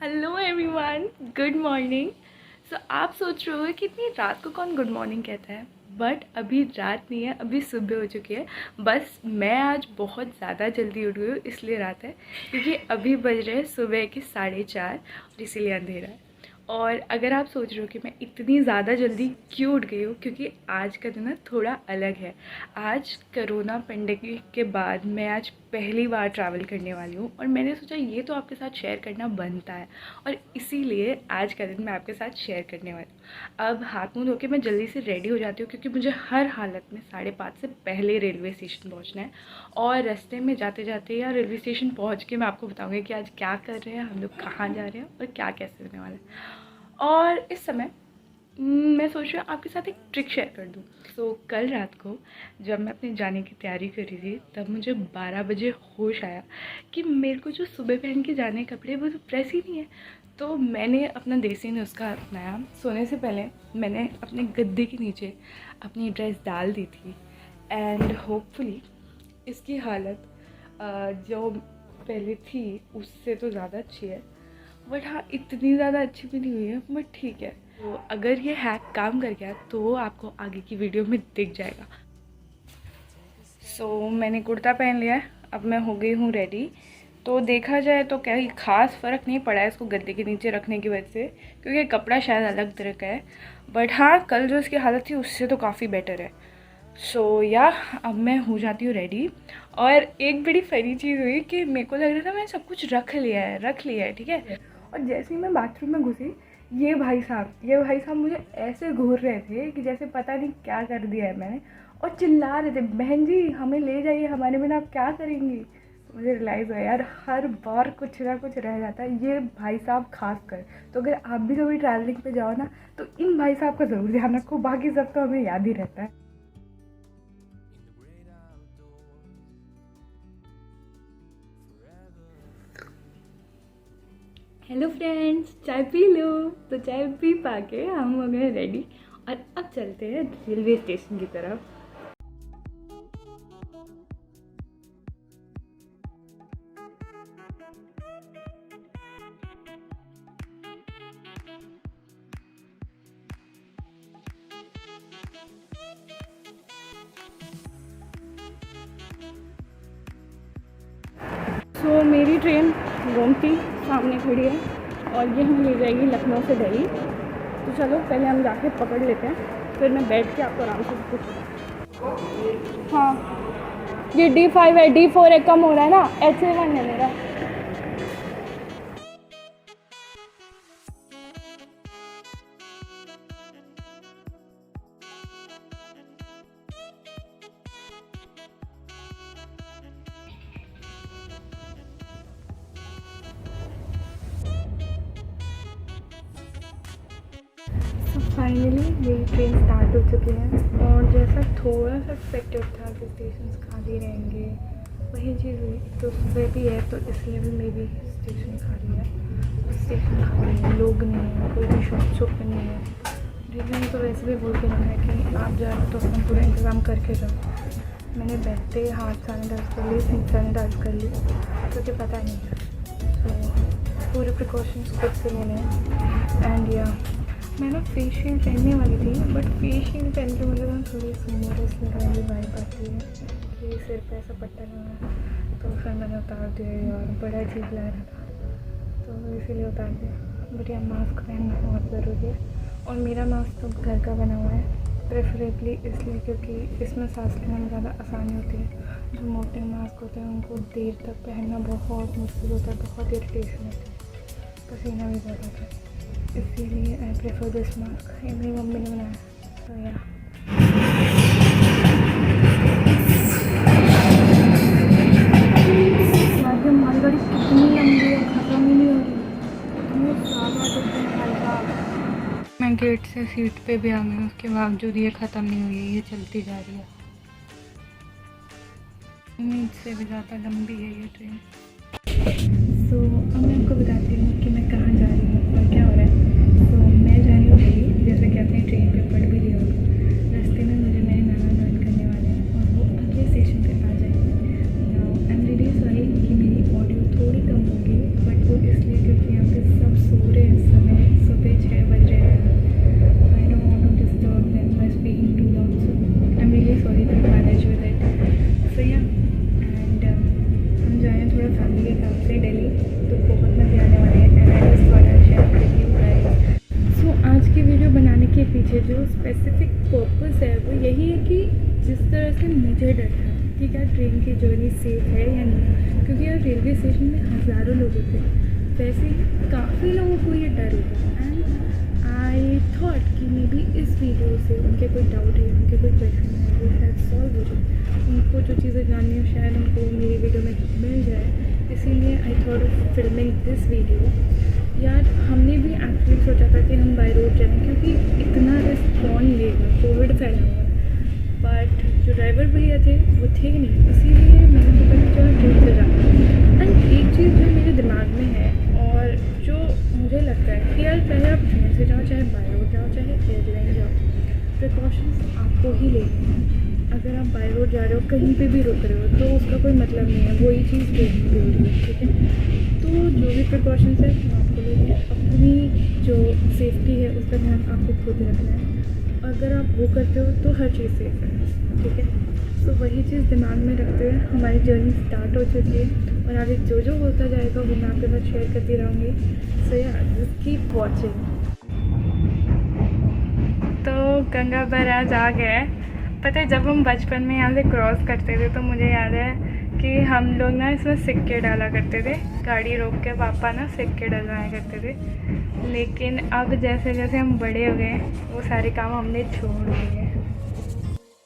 Hello everyone, good morning. So आप सोच रहे हो कि इतनी रात को कौन गुड मॉर्निंग कहता है, बट अभी रात नहीं है, अभी सुबह हो चुकी है। बस मैं आज बहुत ज़्यादा जल्दी उठ गई हूँ, इसलिए रात है, क्योंकि अभी बज रहे हैं सुबह के 4:30 और इसीलिए अंधेरा है। और अगर आप सोच रहे हो कि मैं इतनी ज़्यादा जल्दी क्यों उठ गई हूँ, क्योंकि आज का दिन ना थोड़ा अलग है। आज कोरोना पेंडेमिक के बाद मैं आज पहली बार ट्रैवल करने वाली हूँ और मैंने सोचा ये तो आपके साथ शेयर करना बनता है, और इसीलिए आज का दिन मैं आपके साथ शेयर करने वाली हूँ। अब हाथ मुँह धो के मैं जल्दी से रेडी हो जाती हूँ, क्योंकि मुझे हर हालत में 5:30 से पहले रेलवे स्टेशन पहुँचना है। और रास्ते में जाते जाते या रेलवे स्टेशन पहुँच के मैं आपको बताऊँगी कि आज क्या कर रहे हैं हम लोग, कहाँ जा रहे हैं और क्या कैसे होने वाला है। और इस समय मैं सोच रही हूँ आपके साथ एक ट्रिक शेयर कर दूँ। तो कल रात को जब मैं अपने जाने की तैयारी कर रही थी, तब मुझे 12 बजे होश आया कि मेरे को जो सुबह पहन के जाने कपड़े वो तो प्रेस ही नहीं है। तो मैंने अपना देसी नुस्खा अपनाया। सोने से पहले मैंने अपने गद्दे के नीचे अपनी ड्रेस डाल दी थी, एंड होपफुली इसकी हालत जो पहले थी उससे तो ज़्यादा अच्छी है। बट हाँ, इतनी ज़्यादा अच्छी भी नहीं हुई है, बट ठीक है। तो अगर ये हैक काम कर गया तो आपको आगे की वीडियो में दिख जाएगा। मैंने कुर्ता पहन लिया है, अब मैं हो गई हूँ रेडी। तो देखा जाए तो क्या ख़ास फ़र्क नहीं पड़ा है इसको गद्दे के नीचे रखने की वजह से, क्योंकि कपड़ा शायद अलग तरह का है। बट हाँ, कल जो इसकी हालत थी उससे तो काफ़ी बेटर है। अब मैं हो जाती हूँ रेडी। और एक बड़ी फ़नी चीज़ हुई कि मेरे को लग रहा था मैंने सब कुछ रख लिया है, ठीक है। और जैसे ही मैं बाथरूम में घुसी, ये भाई साहब मुझे ऐसे घूर रहे थे कि जैसे पता नहीं क्या कर दिया है मैंने, और चिल्ला रहे थे, बहन जी हमें ले जाइए, हमारे बिना आप क्या करेंगी। तो मुझे रियलाइज़ हुआ यार, हर बार कुछ ना कुछ रह जाता है, ये भाई साहब खास कर। तो अगर आप भी कभी ट्रैवलिंग पे जाओ ना, तो इन भाई साहब का ज़रूर ध्यान रखो, बाकी सब तो हमें याद ही रहता है। हेलो फ्रेंड्स, चाय पी लो। तो चाय पी पाके हम हो गए रेडी, और अब चलते हैं रेलवे स्टेशन की तरफ। मेरी ट्रेन गोमती सामने खड़ी है, और ये हमें ले जाएगी लखनऊ से दिल्ली। तो चलो पहले हम जाके पकड़ लेते हैं, फिर मैं बैठ के आपको आराम से कुछ। हाँ, ये D5 है, D4 है, कम हो रहा है ना, HA1 है मेरा। फाइनली मेरी ट्रेन स्टार्ट हो चुकी है, और जैसा थोड़ा सा एक्सपेक्टेड था कि स्टेशन खाली रहेंगे, वही चीज़ हुई। तो सुबह भी है तो इस लेवल में भी स्टेशन खाली है। स्टेशन खाली है, लोग नहीं है, कोई भी शॉप्स ओपन नहीं है। रेलवे में तो वैसे भी बोल के रखा है कि आप जाओ तो अपना पूरा इंतज़ाम करके जाओ। मैंने बैठते हाथ सैनिटाइज कर लिए, सीट सैनिटाइज कर ली, क्योंकि पता नहीं था। तो पूरे प्रिकॉशंस खुद से लेने हैं। एंड या मैं ना फेस शील्ड पहनने वाली थी, बट फेस शील्ड पहन के मुझे ना थोड़ी स्मूथनेस लगाने वाइब आती है कि सिर पे ऐसा पट्टा नहीं है। तो फिर मैंने उतार दिया, और बड़ा अजीब लग रहा था, तो इसीलिए उतार दिया। बट यह मास्क पहनना बहुत ज़रूरी है, और मेरा मास्क तो घर का बना हुआ है, प्रेफरेबली इसलिए क्योंकि इसमें सांस लेने में ज़्यादा आसानी होती है। जो मोटे मास्क होते हैं उनको देर तक पहनना बहुत मुश्किल होता है, बहुत इरिटेशन होती है, पसीना भी बहुत आता है। इसीलिए आई प्रेफर दिस मास्क। ये मेरी मम्मी ने बनाया। तो या मालगाड़ी कितनी लंबी है, ख़त्म ही नहीं हो रही, इतने मैं गेट से सीट पे भी आ गई, उसके बावजूद ये ख़त्म नहीं हुई है, ये चलती जा रही है। उम्मीद से भी ज़्यादा लंबी है ये ट्रेन। अब मैं आपको बताती हूँ कि मैं कहाँ जा रही हूँ और क्या हो रहा है। मैं जा रही हूँ दिल्ली, जैसे कि आपने ट्रेन पे पढ़ भी लिया होगा। रास्ते में मुझे मेरे नाना ज्वाइन करने वाले हैं, और वो अगले स्टेशन पे आ जाएंगे। Now I am really sorry कि मेरी ऑडियो थोड़ी कम होगी, बट वो इसलिए क्योंकि यहाँ पे सब पीछे जो स्पेसिफिक पर्पस है वो यही है कि जिस तरह से मुझे डर था कि क्या ट्रेन की जर्नी सेफ है या नहीं, क्योंकि यार रेलवे स्टेशन में हज़ारों लोग होते हैं, वैसे ही काफ़ी लोगों को ये डर होता है। एंड आई थॉट कि मे बी इस वीडियो से उनके कोई डाउट है, उनके कोई क्वेश्चन है, वो शायद सॉल्व हो जाए। उनको जो चीज़ें जाननी है शायद उनको मेरी वीडियो में मिल जाए, इसीलिए I thought of filming this video. यार हमने भी एक्चुअली सोचा था कि हम बाय रोड जाएँ, क्योंकि इतना रिस्क कौन लेगा, कोविड फैला हुआ है। बट जो ड्राइवर भैया थे वो थे नहीं, इसीलिए मैंने सोचा कि चलो ट्रेन से जाते। एंड एक चीज़ जो मेरे दिमाग में है और जो मुझे लगता है कि यार चाहे आप ट्रेन से जाओ, चाहे बाय रोड जाओ, चाहे एयरलाइन जाओ, प्रिकॉशंस आपको ही लेनी है। अगर आप बाय रोड जा रहे हो, कहीं पे भी रुक रहे हो, तो उसका कोई मतलब नहीं है, वही चीज़ बोल रही है, ठीक है। तो जो भी प्रिकॉशंस है वो आपको लेनी है, अपनी जो सेफ्टी है उसका ध्यान आपको खुद रखना है। अगर आप वो करते हो तो हर चीज़ सेफ है, ठीक है। तो वही चीज़ दिमाग में रखते हुए हमारी जर्नी स्टार्ट हो चुकी है, और आगे जो जो होता जाएगा वो मैं आपके साथ शेयर करती रहूँगी। सो यार जस्ट कीप वॉचिंग। तो गंगा बैराज आ गया है। पता है जब हम बचपन में यहाँ से क्रॉस करते थे तो मुझे याद है कि हम लोग ना इसमें सिक्के डाला करते थे, गाड़ी रोक के पापा ना सिक्के डलवाया करते थे। लेकिन अब जैसे जैसे हम बड़े हो गए वो सारे काम हमने छोड़ दिए।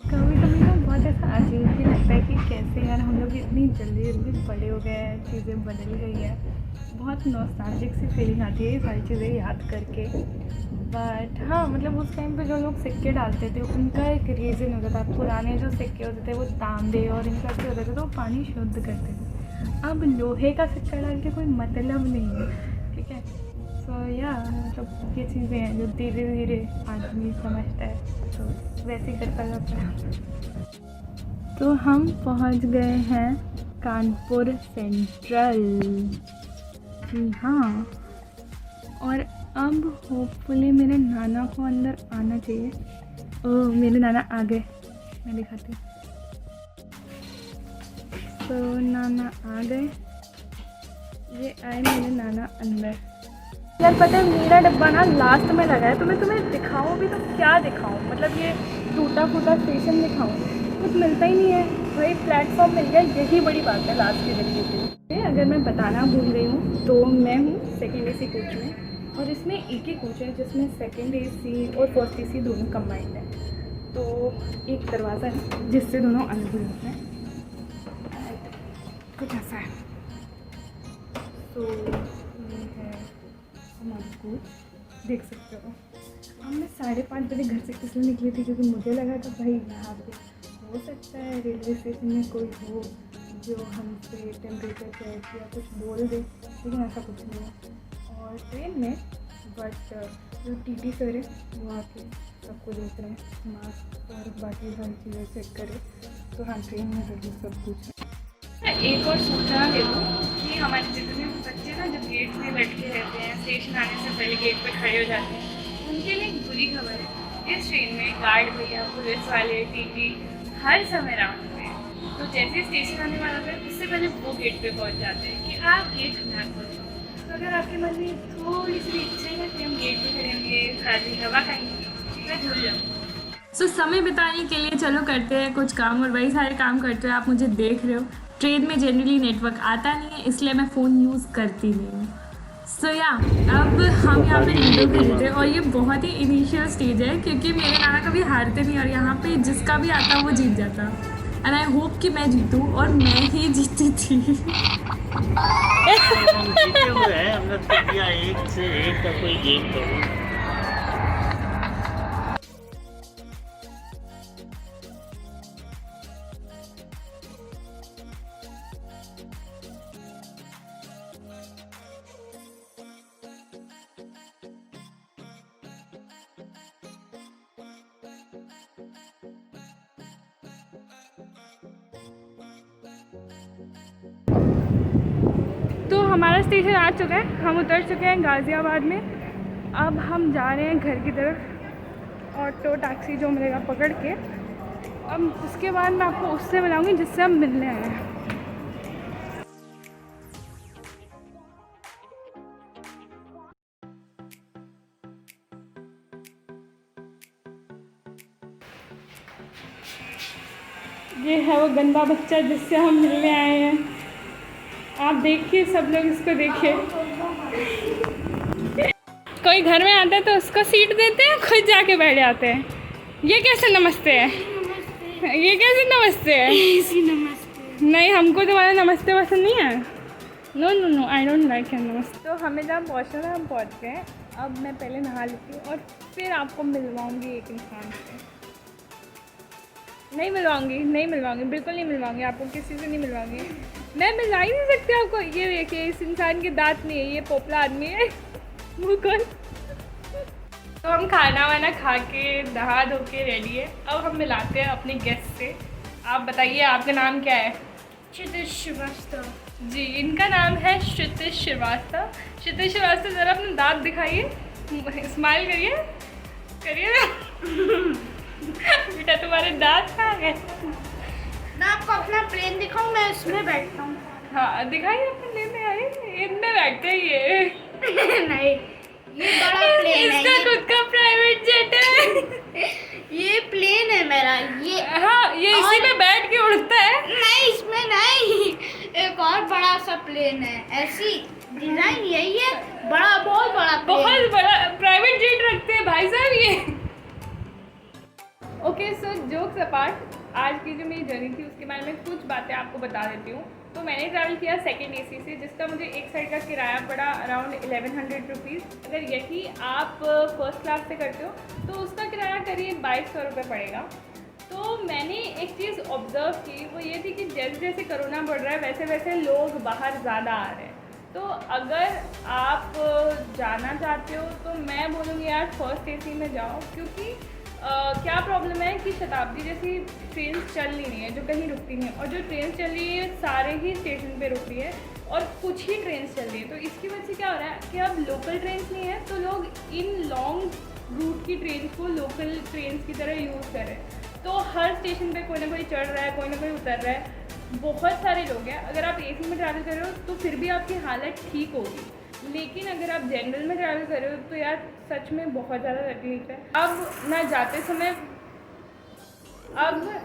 कभी कभी ना बहुत ऐसा अजीब भी लगता है कि कैसे यार हम लोग इतनी जल्दी जल्दी बड़े हो गए हैं, चीज़ें बदल गई हैं। बहुत नॉस्टैल्जिक सी फीलिंग आती है ये सारी चीज़ें याद करके। बट हाँ, मतलब उस टाइम पे जो लोग सिक्के डालते थे उनका एक रीज़न होता था। पुराने जो सिक्के होते थे वो तांबे और इन सब के होते थे, तो वो पानी शुद्ध करते थे। अब लोहे का सिक्का डाल के कोई मतलब नहीं है, ठीक है। सो या मतलब ये चीज़ें हैं जो धीरे धीरे आदमी समझता है, तो वैसे ही करता जाता है। तो हम पहुंच गए हैं कानपुर सेंट्रल, जी हाँ। और अब होपफुली मेरे नाना को अंदर आना चाहिए। ओह मेरे नाना आ गए, मैं दिखाती हूँ। तो नाना आ गए, ये आए मेरे नाना अंदर। यार पता है मेरा डब्बा ना लास्ट में लगा है, तो मैं तुम्हें दिखाऊँ भी तो क्या दिखाऊँ, मतलब ये टूटा फूटा स्टेशन दिखाऊँ, कुछ मिलता ही नहीं है। वही प्लेटफॉर्म मिल गया, यही बड़ी बात है लास्ट की ज़िंदगी के। अगर मैं बताना भूल गई हूँ तो मैं हूँ सेकेंड AC कोच में, और इसमें एक ही कोच है जिसमें सेकेंड AC और फर्स्ट AC दोनों कंबाइंड है। तो एक दरवाज़ा है जिससे दोनों अलग अलग होते हैं, कुछ ऐसा है। तो ये है हमारा कोच, देख सकते हो। अब मैं 5:30 बजे घर से इसलिए निकली थी क्योंकि मुझे लगा था भाई यहाँ पे हो सकता है रेलवे स्टेशन में कोई हो जो हमसे टेम्परेचर चेक या कुछ बोल दे, लेकिन ऐसा कुछ नहीं है। और ट्रेन में बट जो TT सर है वो आके सबको देख रहे हैं, मास्क और बाकी सारी चीज़ें चेक करें। तो हाँ, ट्रेन में ज़रूर सब कुछ है। एक और सूचना दे दूँ कि हमारे जितने बच्चे ना जब गेट में लटके रहते हैं, स्टेशन आने से पहले गेट पे खड़े हो जाते हैं, उनके लिए एक बुरी खबर है। इस ट्रेन में गार्ड भैया, पुलिस वाले, TT हर समय राउंड में हैं। तो जैसे स्टेशन आने वाला है उससे पहले वो गेट पे पहुंच जाते हैं कि आप गेट ध्यान करो। तो अगर आपके मन में थोड़ी सी इच्छा है कि हम गेट पे खड़ेंगे, ताज़ी हवा खाएंगे, मैं भूल जाऊँ। समय बिताने के लिए चलो करते हैं कुछ काम, और वही सारे काम करते हुए आप मुझे देख रहे हो। ट्रेन में जनरली नेटवर्क आता नहीं है, इसलिए मैं फ़ोन यूज़ करती नहीं हूँ। सो या अब हम यहाँ पे लूडो खेलते हैं, और ये बहुत ही इनिशियल स्टेज है क्योंकि मेरे नाना कभी हारते नहीं, और यहाँ पे जिसका भी आता वो जीत जाता। एंड आई होप कि मैं जीतूँ, और मैं ही जीती थी। हम जीते हुए हैं, हमने तो किया 1 से 1 का कोई गेम करो। तो हमारा स्टेशन आ चुका है, हम उतर चुके हैं गाज़ियाबाद में। अब हम जा रहे हैं घर की तरफ, ऑटो टैक्सी जो मिलेगा पकड़ के। अब उसके बाद मैं आपको उससे मिलाऊंगी जिससे हम मिलने आए हैं। ये है वो गंदा बच्चा जिससे हम मिलने आए हैं। आप देखिए, सब लोग इसको देखिए। कोई घर में आता है तो उसको सीट देते हैं, खुद जाके बैठ जाते हैं। ये कैसे नमस्ते है? ये कैसे नमस्ते है? नमस्ते। नहीं, हमको तुम्हारा नमस्ते पसंद नहीं है। No no no, I don't like your namaste. तो हमें जहाँ पहुँचना था हम पहुँच गए। अब मैं पहले नहा लेती हूँ और फिर आपको मिलवाऊँगी एक इंसान से। नहीं मिलवाऊँगी, बिल्कुल नहीं मिलवाऊँगी आपको, किसी से नहीं मिलवाऊँगी। मैं मिलवा ही नहीं सकती आपको। ये देखिए, इस इंसान के दांत नहीं है, ये पोपला आदमी है। वो कौन? तो हम खाना वाना खा के नहा धो के रेडी है। अब हम मिलाते हैं अपने गेस्ट से। आप बताइए, आपका नाम क्या है? क्षितिज श्रीवास्तव। जी, इनका नाम है क्षितिज श्रीवास्तव। क्षितिज श्रीवास्तव, ज़रा अपना दांत दिखाइए, स्माइल करिए बेटा, तुम्हारे दांत कहाँ गए? मैं आपको अपना प्लेन दिखाऊं, मैं इसमें बैठता हूँ। हाँ दिखाइए, अपने लेने आए, इनमें बैठते हैं ये। नहीं, ये बड़ा प्लेन है। इसका खुद का प्राइवेट जेट है। ये प्लेन है मेरा। ये हाँ, ये इसी में बैठ के उड़ता है। नहीं, इसमें नहीं, एक और बड़ा सा प्लेन है। ऐसी डिजाइन यही है, बड़ा, बहुत बड़ा प्लेन। बहुत बड़ा प्राइवेट जेट रखते हैं भाई साहब ये। ओके, सो जोक्स अपार्ट, आज की जो मेरी जर्नी थी उसके बारे में कुछ बातें आपको बता देती हूँ। तो मैंने ट्रैवल किया सेकेंड एसी से, जिसका मुझे एक साइड का किराया पड़ा अराउंड 1100 रुपीज़। अगर यही आप फर्स्ट क्लास से करते हो तो उसका किराया करीब 2200 रुपये पड़ेगा। तो मैंने एक चीज़ ऑब्ज़र्व की, वो ये थी कि जैसे जैसे कोरोना बढ़ रहा है वैसे वैसे लोग बाहर ज़्यादा आ रहे हैं। तो अगर आप जाना चाहते हो तो मैं बोलूँगी यार फर्स्ट एसी में जाओ, क्योंकि क्या प्रॉब्लम है कि शताब्दी जैसी ट्रेन चल नहीं रही है जो कहीं रुकती नहीं है, और जो ट्रेन चल रही है सारे ही स्टेशन पे रुक रही है और कुछ ही ट्रेन चल रही है। तो इसकी वजह से क्या हो रहा है कि अब लोकल ट्रेन नहीं है तो लोग इन लॉन्ग रूट की ट्रेन को लोकल ट्रेन की तरह यूज़ कर रहे हैं। तो हर स्टेशन पे कोई ना कोई चढ़ रहा है, कोई ना कोई उतर रहा है, बहुत सारे लोग हैं। अगर आप एसी में ट्रैवल कर रहे हो तो फिर भी आपकी हालत ठीक होगी, लेकिन अगर आप जनरल में ट्रैवल कर रहे हो तो यार सच में बहुत ज़्यादा तकलीफ है। अब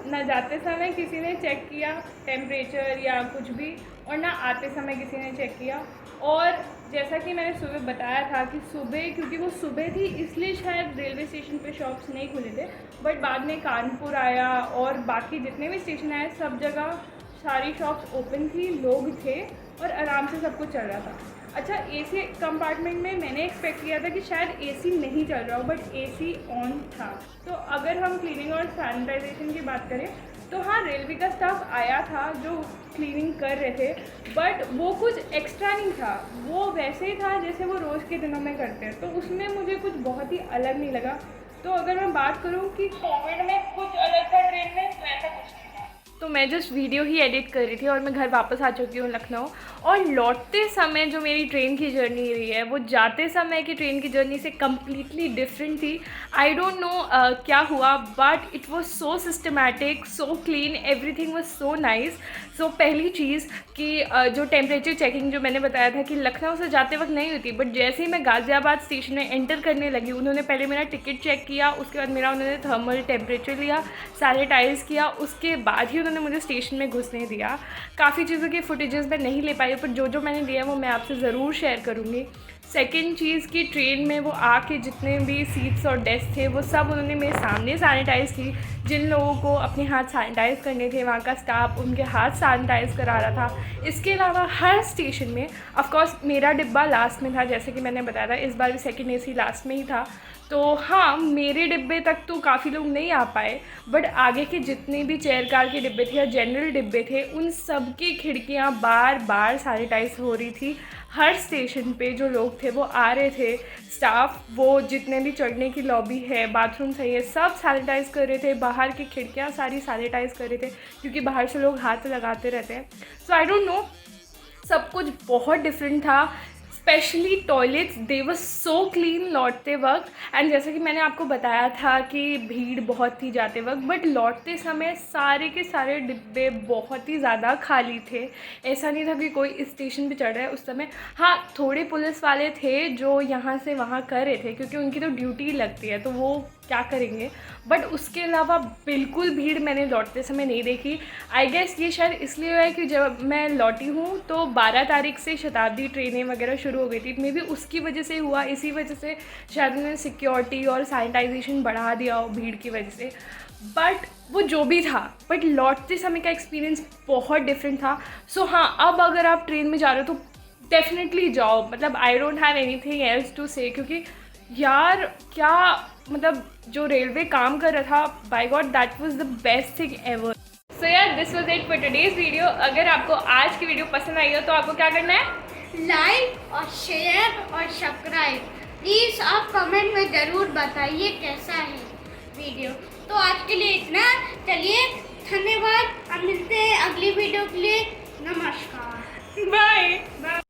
न जाते समय किसी ने चेक किया टेम्परेचर या कुछ भी, और ना आते समय किसी ने चेक किया। और जैसा कि मैंने सुबह बताया था कि सुबह, क्योंकि वो सुबह थी इसलिए शायद रेलवे स्टेशन पे शॉप्स नहीं खुले थे, बट बाद में कानपुर आया और बाकी जितने भी स्टेशन आए सब जगह सारी शॉप्स ओपन थी, लोग थे और आराम से सब कुछ चल रहा था। अच्छा, एसी कंपार्टमेंट में मैंने एक्सपेक्ट किया था कि शायद एसी नहीं चल रहा हो, बट एसी ऑन था। तो अगर हम क्लीनिंग और सैनिटाइजेशन की बात करें तो हाँ, रेलवे का स्टाफ आया था जो क्लीनिंग कर रहे थे, बट वो कुछ एक्स्ट्रा नहीं था, वो वैसे ही था जैसे वो रोज़ के दिनों में करते हैं। तो उसमें मुझे कुछ बहुत ही अलग नहीं लगा। तो अगर मैं बात करूँ कि कोविड में कुछ अलग था ट्रेन में, तो ऐसा कुछ नहीं था। तो मैं जस्ट वीडियो ही एडिट कर रही थी और मैं घर वापस आ चुकी हूँ लखनऊ। और लौटते समय जो मेरी ट्रेन की जर्नी रही है वो जाते समय की ट्रेन की जर्नी से कम्प्लीटली डिफरेंट थी। आई डोंट नो क्या हुआ, but it was so systematic, so clean, everything was so nice. So पहली चीज़ कि जो टेम्परेचर चेकिंग जो मैंने बताया था कि लखनऊ से जाते वक्त नहीं होती, बट जैसे ही मैं गाज़ियाबाद स्टेशन में एंटर करने लगी उन्होंने पहले मेरा टिकट चेक किया, उसके बाद मेरा उन्होंने थर्मल टेम्परेचर लिया, सैनिटाइज़ किया, उसके बाद ही उन्होंने मुझे स्टेशन में घुसने दिया। काफ़ी चीज़ों की फुटेजेस मैं नहीं ले पाई, पर जो मैंने लिया वो मैं आपसे ज़रूर शेयर करूँगी। सेकेंड चीज़ कि ट्रेन में वो आके जितने भी सीट्स और डेस्क थे वो सब उन्होंने मेरे सामने सैनिटाइज़ की। जिन लोगों को अपने हाथ सैनिटाइज़ करने थे वहाँ का स्टाफ उनके हाथ सैनिटाइज़ करा रहा था। इसके अलावा हर स्टेशन में, ऑफ कोर्स मेरा डिब्बा लास्ट में था जैसे कि मैंने बताया था, इस बार भी सेकेंड एसी लास्ट में ही था। तो हाँ, मेरे डिब्बे तक तो काफ़ी लोग नहीं आ पाए, बट आगे के जितने भी चेयर कार के डिब्बे थे या जनरल डिब्बे थे उन सब की खिड़कियाँ बार बार सैनिटाइज़ हो रही थी। हर स्टेशन पे जो लोग थे वो आ रहे थे, स्टाफ वो जितने भी चढ़ने की लॉबी है, बाथरूम सही है, सब सैनिटाइज़ कर रहे थे। बाहर की खिड़कियाँ सारी सैनिटाइज़ कर रहे थे क्योंकि बाहर से लोग हाथ लगाते रहते हैं। सो आई डोंट नो, सब कुछ बहुत डिफरेंट था। स्पेशली टॉयलेट्स, दे वर सो क्लीन लौटते वक्त। एंड जैसे कि मैंने आपको बताया था कि भीड़ बहुत थी जाते वक्त, बट लौटते समय सारे के सारे डिब्बे बहुत ही ज़्यादा खाली थे। ऐसा नहीं था कि कोई इस स्टेशन पे चढ़ रहा है उस समय। हाँ, थोड़े पुलिस वाले थे जो यहाँ से वहाँ कर रहे थे क्योंकि उनकी तो ड्यूटी लगती है, तो वो क्या करेंगे, बट उसके अलावा बिल्कुल भीड़ मैंने लौटते समय नहीं देखी। आई गेस ये शायद इसलिए हुआ है कि जब मैं लौटी हूँ तो 12 तारीख से शताब्दी ट्रेनें वगैरह शुरू हो गई थी, मे बी उसकी वजह से हुआ, इसी वजह से शायद उन्होंने सिक्योरिटी और सैनिटाइजेशन बढ़ा दिया हो भीड़ की वजह से। बट वो जो भी था, बट लौटते समय का एक्सपीरियंस बहुत डिफरेंट था। सो हाँ, अब अगर आप ट्रेन में जा रहे हो तो डेफिनेटली जाओ, मतलब I don't have anything else to say, क्योंकि यार क्या मतलब जो रेलवे काम कर रहा था, by God that was the best thing ever. So यार this was it for today's video. अगर आपको आज की वीडियो पसंद आई हो तो आपको क्या करना है, लाइक और शेयर और सब्सक्राइब। प्लीज़ आप कमेंट में ज़रूर बताइए कैसा है वीडियो। तो आज के लिए इतना, चलिए धन्यवाद, अब मिलते हैं अगली वीडियो के लिए। नमस्कार, बाय।